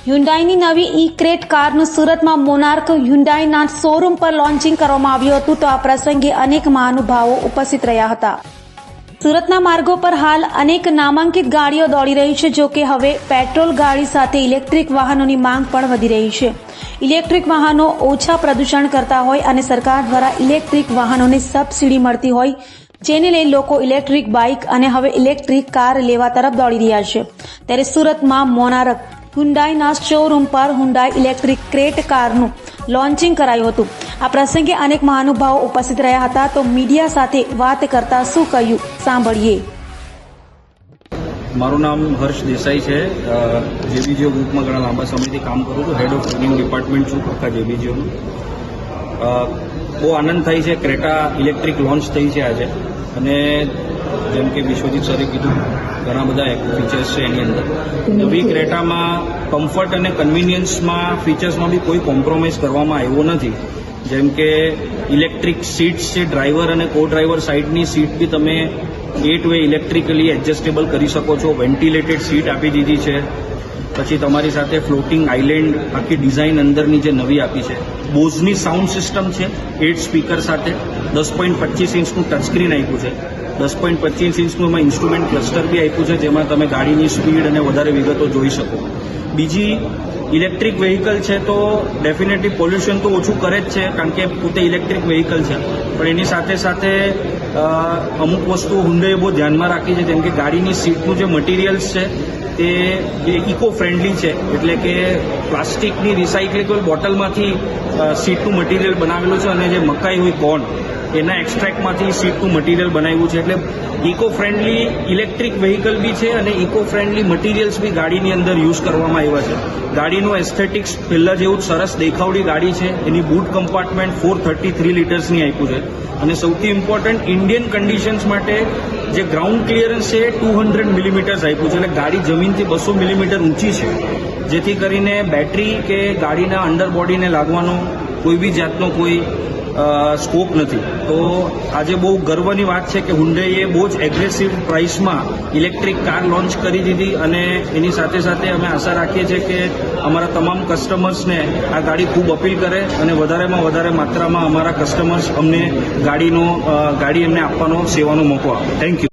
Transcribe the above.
હ્યુન્ડાઈની નવી ઈ ક્રેટ કારનું સુરતમાં monarch હ્યુન્ડાઈના showroom પર લોન્ચિંગ કરવામાં આવ્યું હતું, તો આ પ્રસંગે અનેક મહાનુભાવો ઉપસ્થિત રહ્યા હતા. સુરતના માર્ગો પર હાલ અનેક નામાંકિત ગાડીઓ દોડી રહી છે, જો કે હવે પેટ્રોલ ગાડી સાથે ઇલેક્ટ્રિક વાહનોની માંગ પણ વધી રહી છે. ઇલેક્ટ્રિક વાહનો ઓછા પ્રદૂષણ કરતા હોય અને સરકાર દ્વારા ઇલેક્ટ્રિક વાહનોને સબસિડી મળતી હોય, જેને લઈ લોકો ઇલેક્ટ્રિક બાઇક અને હવે ઇલેક્ટ્રિક કાર લેવા તરફ દોડી રહ્યા છે. ત્યારે સુરતમાં મોનાર્ક હ્યુન્ડાઈના શોરૂમ પર હ્યુન્ડાઈ ઇલેક્ટ્રિક ક્રેટ કારનું લોન્ચિંગ કરાયું હતું. આ પ્રસંગે અનેક મહાનુભાવો ઉપસ્થિત રહ્યા હતા, તો મીડિયા સાથે વાત કરતા શું કહ્યું સાંભળીએ. મારું નામ હર્ષ દેસાઈ છે. જેબીજીઓ ગ્રુપમાં ઘણા લાંબા સમયથી કામ કરું છું. હેડ ઓફ ટ્રેનિંગ ડિપાર્ટમેન્ટ છું આખા જેબીજીઓનું. બહુ આનંદ થાય છે. ક્રેટા ઇલેક્ટ્રિક લોન્ચ થઈ છે આજે, અને જેમ કે વિશ્વજીત સરે કીધું, ઘણા બધા ફીચર્સ છે એની અંદર. નવી ક્રેટામાં કમ્ફર્ટ અને કન્વિનિયન્સમાં ફીચર્સમાં બી કોઈ કોમ્પ્રોમાઇઝ કરવામાં આવ્યો નથી. જેમ કે ઇલેક્ટ્રિક સીટ્સ છે, ડ્રાઈવર અને કો ડ્રાઈવર સાઈડની સીટ બી તમે 8 વે ઇલેક્ટ્રિકલી એડજસ્ટેબલ કરી શકો છો. વેન્ટિલેટેડ સીટ આપી દીધી છે. પછી તમારી સાથે ફ્લોટિંગ આઇલેન્ડ આખી ડિઝાઇન અંદરની જે નવી આપી છે. બોઝની સાઉન્ડ સિસ્ટમ છે 8 સ્પીકર સાથે. 10.25 ઇંચનું ટચસ્ક્રીન આપ્યું છે. 10.25 ઇંચનું એમાં ઇન્સ્ટ્રુમેન્ટ ક્લસ્ટર બી આપ્યું છે, જેમાં તમે ગાડીની સ્પીડ અને વધારે વિગતો જોઈ શકો. બીજી, ઇલેક્ટ્રિક વ્હીકલ છે તો ડેફિનેટલી પોલ્યુશન તો ઓછું કરે જ છે, કારણ કે પોતે ઇલેક્ટ્રિક વ્હીકલ છે. પણ એની સાથે સાથે અમુક વસ્તુઓ હુન્ડાઈએ બહુ ધ્યાનમાં રાખી છે, જેમ કે ગાડીની સીટનું જે મટીરિયલ્સ છે તે ઇકો ફ્રેન્ડલી છે. એટલે કે પ્લાસ્ટિકની રિસાયકલેબલ બોટલમાંથી સીટનું મટીરિયલ બનાવેલું છે, અને જે મકાઈ હોય કોર્ન એના એક્સ્ટ્રેક્ટમાંથી સીટનું મટીરિયલ બનાવ્યું છે. એટલે ઇકો ફ્રેન્ડલી ઇલેક્ટ્રિક વ્હીકલ બી છે, અને ઇકો ફ્રેન્ડલી મટીરિયલ્સ બી ગાડીની અંદર યુઝ કરવામાં આવ્યા છે. ગાડીનું એસ્થેટિક્સ પહેલાં જેવું જ સરસ દેખાવડી ગાડી છે. એની બૂટ કમ્પાર્ટમેન્ટ 433 લીટર્સની આપ્યું છે, અને સૌથી ઇમ્પોર્ટન્ટ ઇન્ડિયન કન્ડિશન્સ માટે જે ગ્રાઉન્ડ ક્લિયરન્સ છે 200 મિલીમીટર્સ આપ્યું છે. એટલે ગાડી જમીનથી 200 મિલીમીટર ઊંચી છે, જેથી કરીને બેટરી કે ગાડીના અંડર બોડીને લાગવાનો કોઈ બી જાતનો કોઈ સ્કોપ નથી. તો આજે બહુ ગર્વની વાત છે કે હુન્ડાઈએ બહુ જ એગ્રેસિવ પ્રાઇસમાં ઇલેક્ટ્રિક કાર લોન્ચ કરી દીધી, અને એની સાથે સાથે અમે આશા રાખીએ છીએ કે અમારા તમામ કસ્ટમર્સને આ ગાડી ખૂબ અપીલ કરે, અને વધારેમાં વધારે માત્રામાં અમારા કસ્ટમર્સ અમને ગાડી એમને આપવાનો સેવાનો મોકો આપે. Thank you.